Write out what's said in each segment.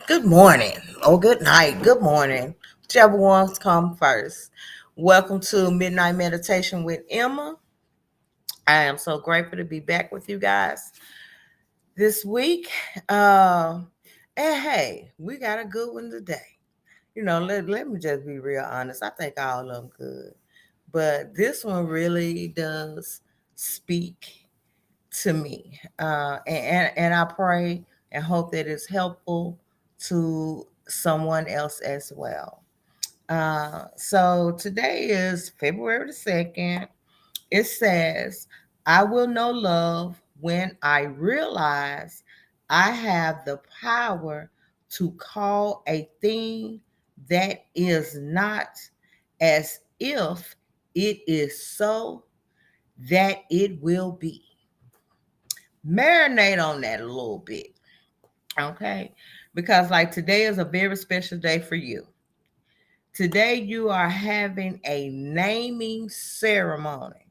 Good morning or good night. Good morning, whichever ones come first. Welcome to Midnight Meditation with Emma. I am so grateful to be back with you guys this week. Uh, and hey, we got a good one today. Let me just be real honest. I think all of them good, but this one really does speak to me, and I pray and hope that it's helpful to someone else as well. So today is February the 2nd. It says, I will know love when I realize I have the power to call a thing that is not as if it is so that it will be. Marinate on that a little bit, okay? Because, like, today is a very special day for you. Today, you are having a naming ceremony.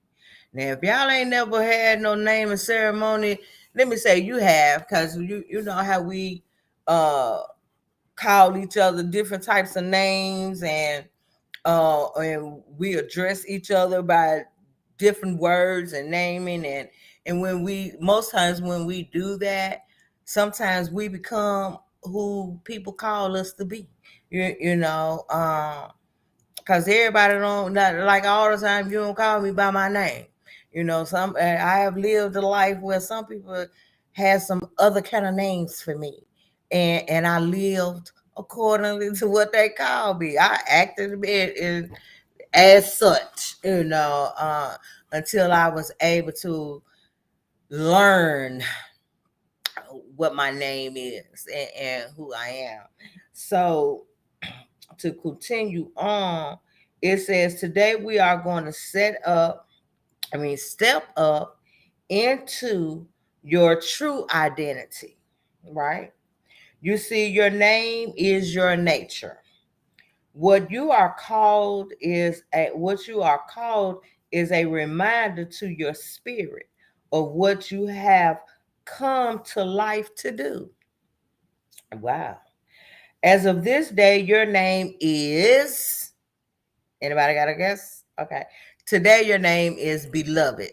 Now, if y'all ain't never had no naming ceremony, let me say you have, because you know how we uh call each other different types of names, and we address each other by different words and naming, and when we most times when we do that, sometimes we become who people call us to be. You know, because everybody don't not like all the time. You don't call me by my name. I have lived a life where some people had some other kind of names for me, and I lived accordingly to what they called me. I acted as such, until I was able to learn what my name is and who I am. So to continue on, it says today we are going to step up into your true identity, right? You see, your name is your nature. What you are called is a reminder to your spirit of what you have come to life to do. Wow. As of this day, your name is, anybody got a guess? Okay. Today your name is beloved.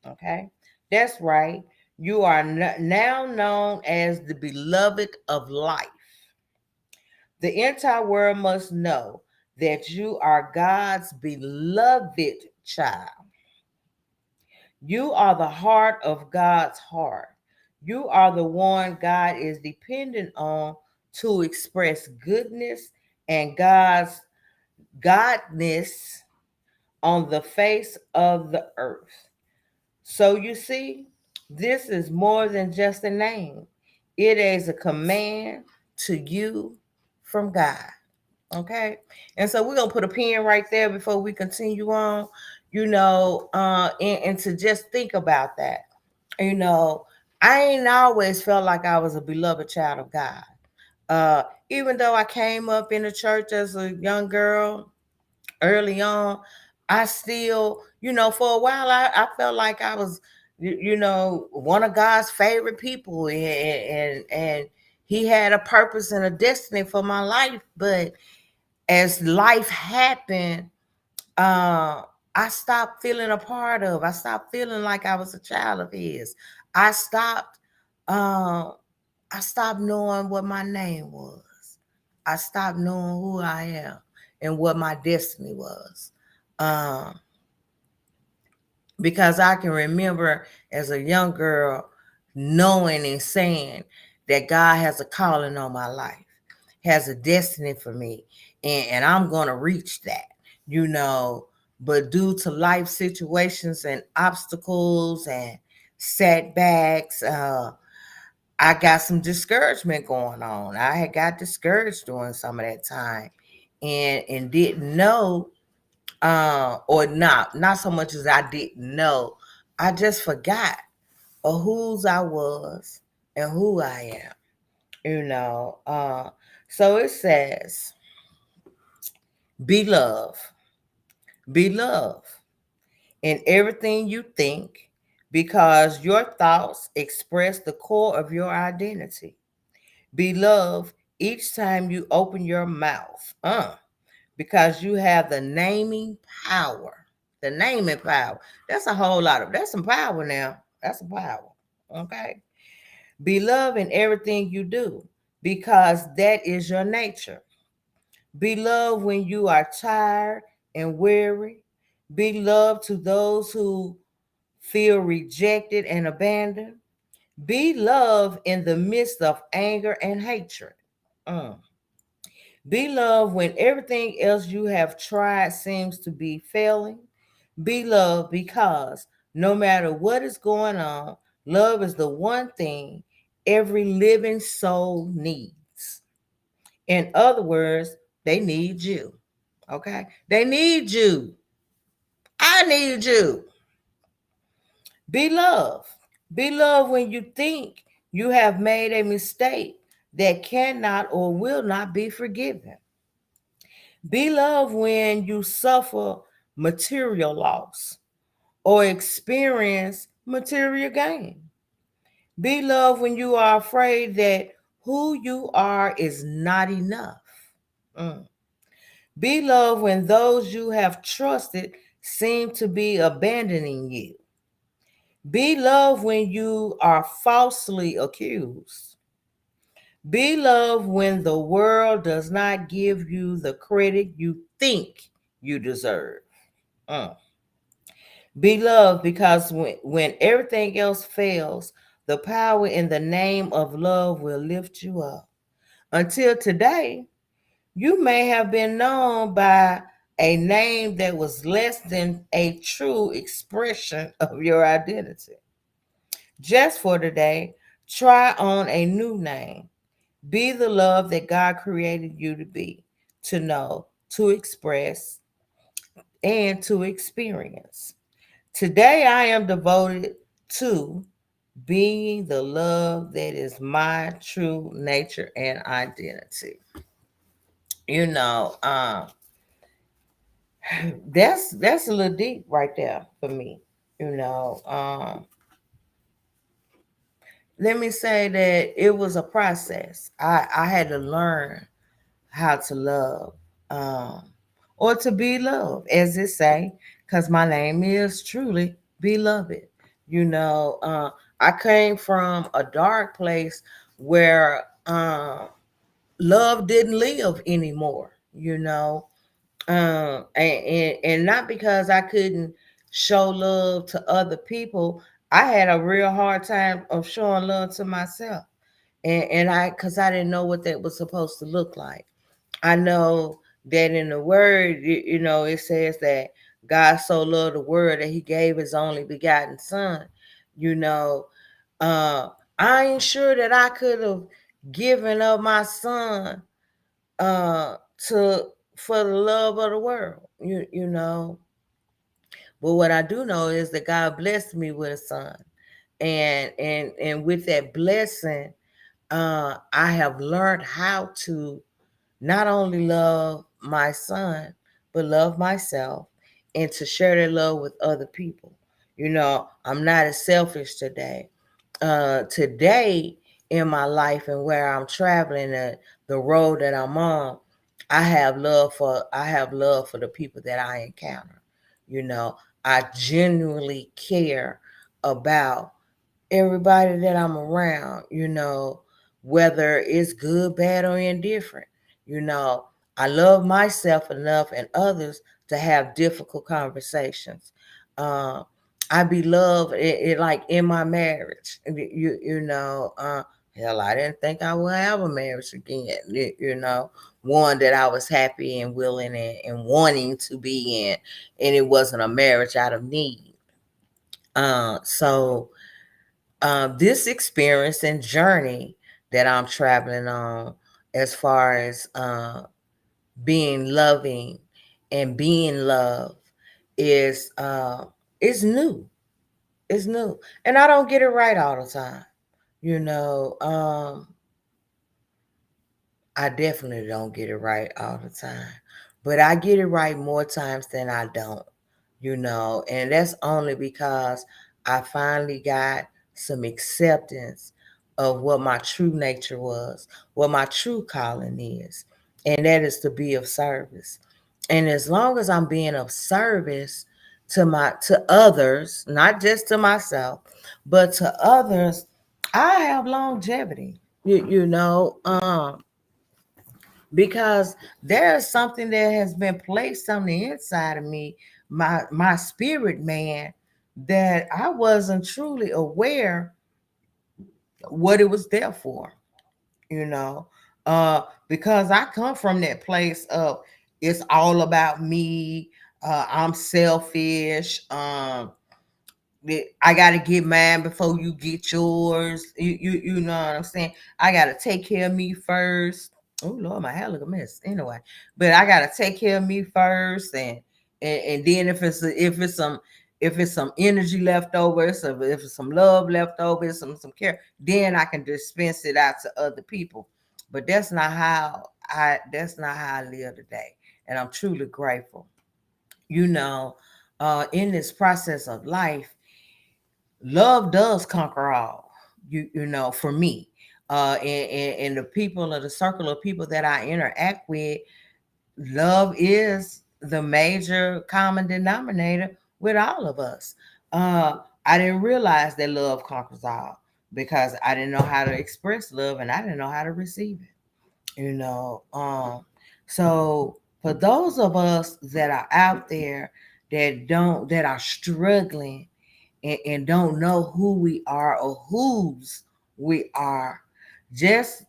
Okay. That's right. You are now known as the beloved of life. The entire world must know that you are God's beloved child. You are the heart of God's heart. You are the one God is dependent on to express goodness and God's godness on the face of the earth. So you see, this is more than just a name. It is a command to you from God. Okay. And so we're gonna put a pin right there before we continue on, and to just think about that. You know, I ain't always felt like I was a beloved child of God. Even though I came up in the church as a young girl early on, I still, for a while I felt like I was, one of God's favorite people, and he had a purpose and a destiny for my life. But as life happened, uh, I stopped feeling a part of. I stopped feeling like I was a child of his. I stopped. Uh, I stopped knowing what my name was. I stopped knowing who I am and what my destiny was. Um, because I can remember as a young girl knowing and saying that God has a calling on my life, has a destiny for me, and I'm going to reach that, you know. But due to life situations and obstacles and setbacks, I got some discouragement going on. I had got discouraged during some of that time, and didn't know, or not so much as I didn't know, I just forgot of whose I was and who I am, you know. So it says, be love, be love in everything you think, because your thoughts express the core of your identity. Be loved each time you open your mouth. Because you have the naming power. The naming power. That's a whole lot of that's some power now. That's some power. Okay. Be loved in everything you do because that is your nature. Be loved when you are tired and weary. Be loved to those who feel rejected and abandoned. Be loved in the midst of anger and hatred. Mm. Be loved when everything else you have tried seems to be failing. Be loved because no matter what is going on, love is the one thing every living soul needs. In other words, they need you. Okay? They need you. I need you. Be loved. Be loved when you think you have made a mistake that cannot or will not be forgiven. Be loved when you suffer material loss or experience material gain. Be loved when you are afraid that who you are is not enough. Mm. Be loved when those you have trusted seem to be abandoning you. Be loved when you are falsely accused. Be loved when the world does not give you the credit you think you deserve. Mm. Be loved because when everything else fails, the power in the name of love will lift you up. Until today, you may have been known by a name that was less than a true expression of your identity. Just for today, try on a new name. Be the love that God created you to be, to know, to express, and to experience. Today, I am devoted to being the love that is my true nature and identity. You know, that's a little deep right there for me. You know, let me say that it was a process. I had to learn how to love, um, or to be loved, as it say, because my name is truly beloved. You know, I came from a dark place where love didn't live anymore. You know, and not because I couldn't show love to other people. I had a real hard time of showing love to myself, and I because I didn't know what that was supposed to look like. I know that in the word, you know, it says that God so loved the world that he gave his only begotten son. You know, uh, I ain't sure that I could have given up my son to for the love of the world. You know, but what I do know is that God blessed me with a son, and with that blessing, I have learned how to not only love my son, but love myself and to share that love with other people. You know, I'm not as selfish today. Today in my life and where I'm traveling, the road that I'm on, I have love for the people that I encounter. You know, I genuinely care about everybody that I'm around, you know, whether it's good, bad, or indifferent. You know, I love myself enough and others to have difficult conversations. Uh, I be loved like in my marriage. You know, hell, I didn't think I would have a marriage again. You know, one that I was happy and willing and wanting to be in, and it wasn't a marriage out of need. So this experience and journey that I'm traveling on, as far as being loving and being loved, is is new. It's new, and I don't get it right all the time. You know, I definitely don't get it right all the time, but I get it right more times than I don't. You know, and that's only because I finally got some acceptance of what my true nature was, what my true calling is, and that is to be of service. And as long as I'm being of service to others, not just to myself, but to others, I have longevity. Because there is something that has been placed on the inside of me, my spirit man, that I wasn't truly aware what it was there for, you know. Because I come from that place of it's all about me. I'm selfish. I gotta get mine before you get yours. You know what I'm saying? I gotta take care of me first. Oh Lord, my hair look a mess. Anyway, but I gotta take care of me first, and then if it's some energy left over, so if it's some love left over, some care, then I can dispense it out to other people. But that's not how I live today, and I'm truly grateful. You know, in this process of life, love does conquer all. For me, and the people of the circle of people that I interact with, love is the major common denominator with all of us. Uh, I didn't realize that love conquers all because I didn't know how to express love and I didn't know how to receive it. So for those of us that are out there that are struggling and don't know who we are or whose we are, just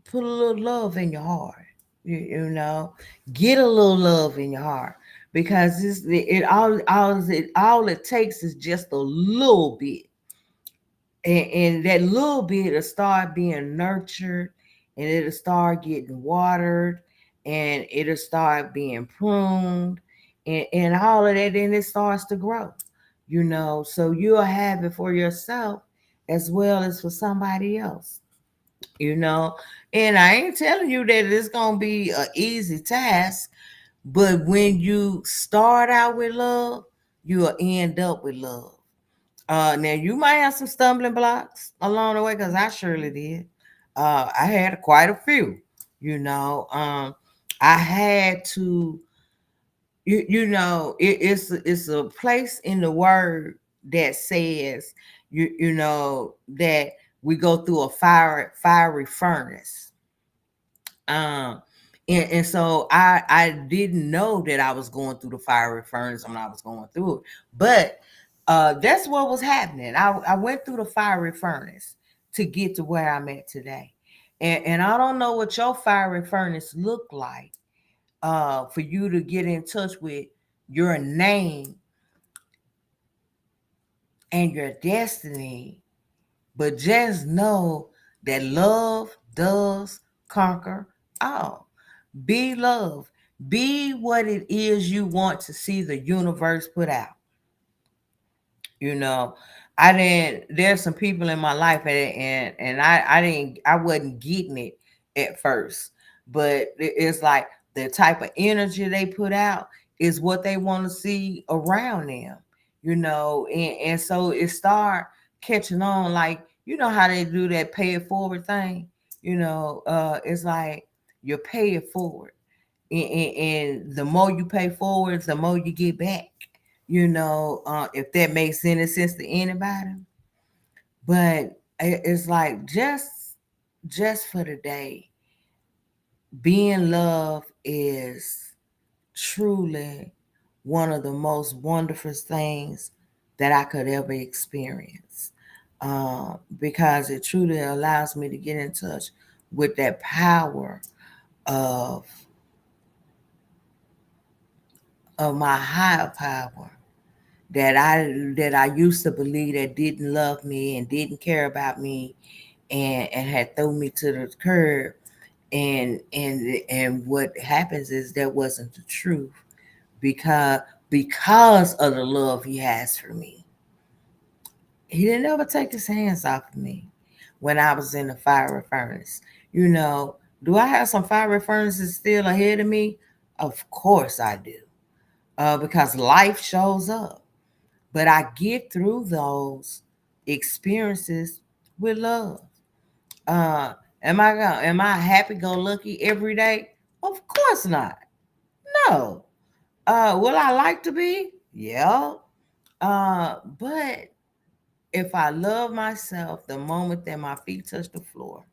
put a little love in your heart. You know, get a little love in your heart because all it takes is just a little bit, and that little bit will start being nurtured, and it'll start getting watered, and it'll start being pruned, and all of that, then it starts to grow. So you'll have it for yourself as well as for somebody else. you know and I ain't telling you that it's gonna be an easy task, but when you start out with love, you'll end up with love. Now you might have some stumbling blocks along the way, because I surely did. I had quite a few. I had to. It's a place in the word that says that we go through a fiery furnace. Um, and so I didn't know that I was going through the fiery furnace when I was going through it, but that's what was happening. I went through the fiery furnace to get to where I'm at today, and I don't know what your fiery furnace looked like. For you to get in touch with your name and your destiny, but just know that love does conquer all. Be love. Be what it is you want to see the universe put out. You know, I didn't. There's some people in my life, and I didn't. I wasn't getting it at first, but it's like the type of energy they put out is what they want to see around them. And so it start catching on. Like, how they do that pay it forward thing. It's like you pay it forward, and the more you pay forward, the more you get back. If that makes any sense to anybody. But it's like, just for the day, being love is truly one of the most wonderful things that I could ever experience, because it truly allows me to get in touch with that power of my higher power that I used to believe that didn't love me and didn't care about me, and had thrown me to the curb. And what happens is that wasn't the truth, because of the love he has for me. He didn't ever take his hands off of me when I was in the fiery furnace. Do I have some fiery furnaces still ahead of me? Of course I do, because life shows up. But I get through those experiences with love. Uh, am I happy go lucky every day? Of course not. No. Will I like to be? Yeah. But if I love myself the moment that my feet touch the floor,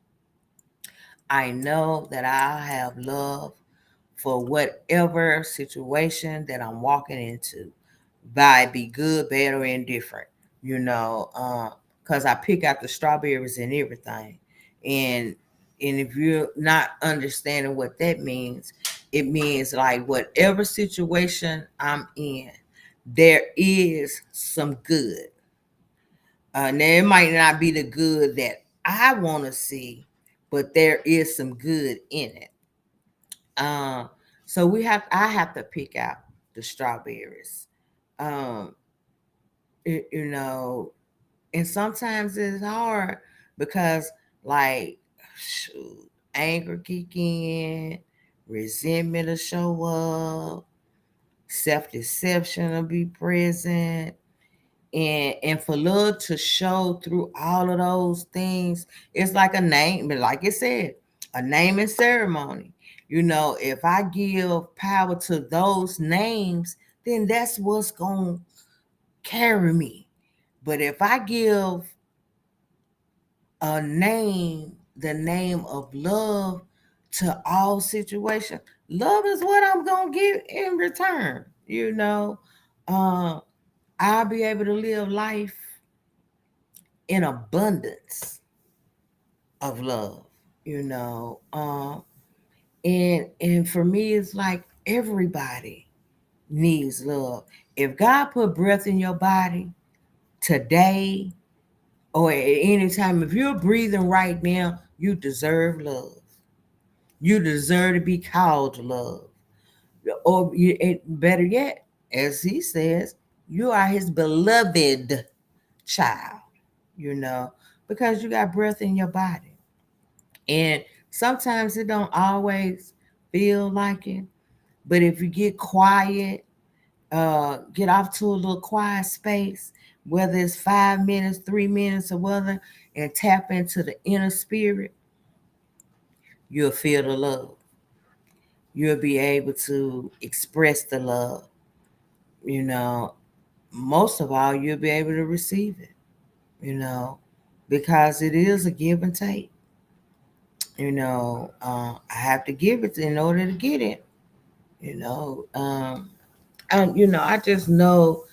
I know that I have love for whatever situation that I'm walking into, by be good, bad, or indifferent. You know, because I pick out the strawberries and everything, and if you're not understanding what that means, it means like whatever situation I'm in, there is some good. Now it might not be the good that I want to see, but there is some good in it. Um, so I have to pick out the strawberries. Um, you know, and sometimes it's hard because like shoot, anger kick in, resentment will show up, self deception will be present, and for love to show through all of those things, it's like a name, but like it said, a naming ceremony. You know, if I give power to those names, then that's what's gonna carry me. But if I give a name, the name of love to all situations, love is what I'm gonna get in return. You know, uh, I'll be able to live life in abundance of love, you know. And for me it's like everybody needs love. If God put breath in your body today or at any time, if you're breathing right now, you deserve love. You deserve to be called love. Or better yet, as he says, you are his beloved child, you know, because you got breath in your body. And sometimes it don't always feel like it. But if you get quiet, get off to a little quiet space, whether it's 5 minutes, 3 minutes, or whether, and tap into the inner spirit, you'll feel the love. You'll be able to express the love. You know, most of all, you'll be able to receive it, you know, because it is a give and take. You know, I have to give it in order to get it. You know, and you know, I just know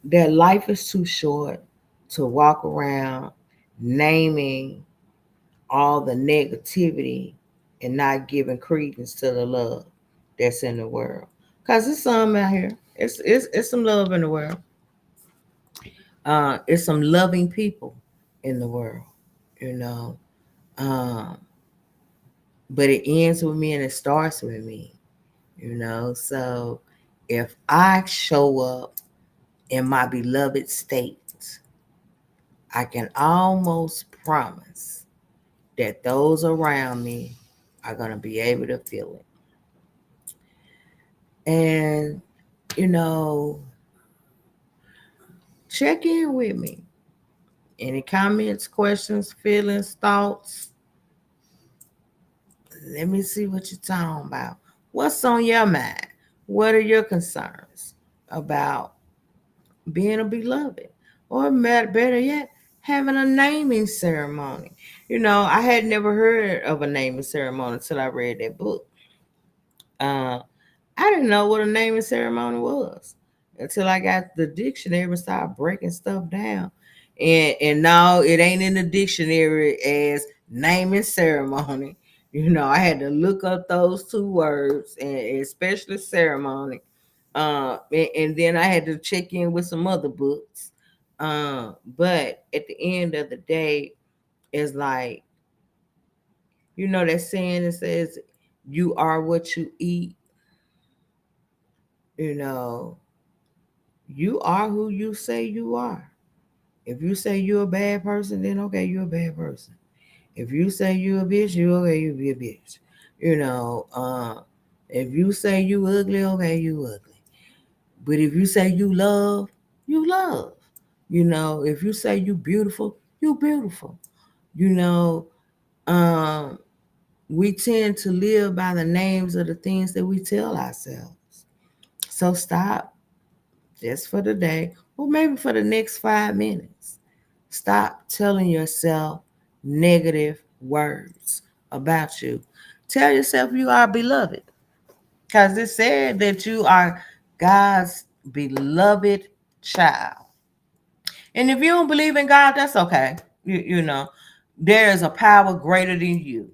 that life is too short to walk around naming all the negativity and not giving credence to the love that's in the world. Cause it's some out here. It's some love in the world. It's some loving people in the world. You know, um, but it ends with me and it starts with me. You know, so if I show up in my beloved state, I can almost promise that those around me are going to be able to feel it. And, you know, check in with me. Any comments, questions, feelings, thoughts? Let me see what you're talking about. What's on your mind? What are your concerns about being a beloved? Or better yet, having a naming ceremony. You know, I had never heard of a naming ceremony until I read that book. Uh, I didn't know what a naming ceremony was until I got the dictionary and started breaking stuff down. And now it ain't in the dictionary as naming ceremony. You know, I had to look up those two words, and especially ceremony. And then I had to check in with some other books. But at the end of the day, it's like, you know that saying that says, "You are what you eat." You know, you are who you say you are. If you say you're a bad person, then okay, you're a bad person. If you say you're a bitch, you okay, you be a bitch. You know, if you say you ugly, okay, you ugly. But if you say you love, you love. You know, if you say you beautiful, You beautiful. You know, um, we tend to live by the names of the things that we tell ourselves. So stop just for the day, or maybe for the next 5 minutes. Stop telling yourself negative words about you. Tell yourself you are beloved, because it said that you are God's beloved child. And if you don't believe in God, that's okay. You know, there is a power greater than you,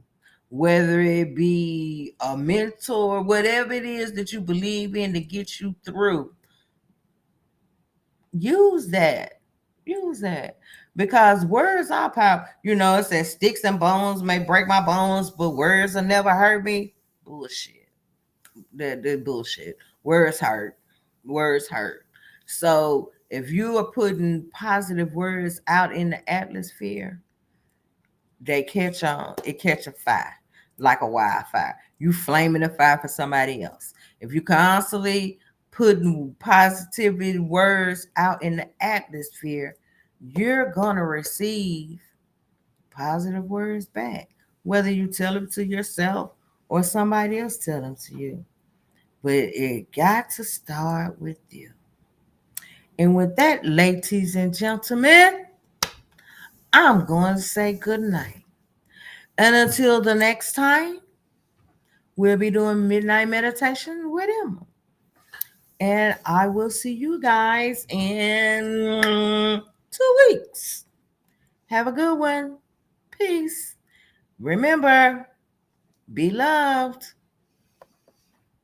whether it be a mentor, whatever it is that you believe in to get you through. Use that. Use that. Because words are power. You know, it says sticks and bones may break my bones, but words will never hurt me. Bullshit. The bullshit. Words hurt. Words hurt. So if you are putting positive words out in the atmosphere, they catch on. It catch a fire like a wildfire. You flaming a fire for somebody else. If you constantly putting positivity words out in the atmosphere, you're gonna receive positive words back, whether you tell them to yourself or somebody else tell them to you. But it got to start with you. And with that, ladies and gentlemen, I'm going to say good night. And until the next time, we'll be doing midnight meditation with him. And I will see you guys in 2 weeks. Have a good one. Peace. Remember, be loved.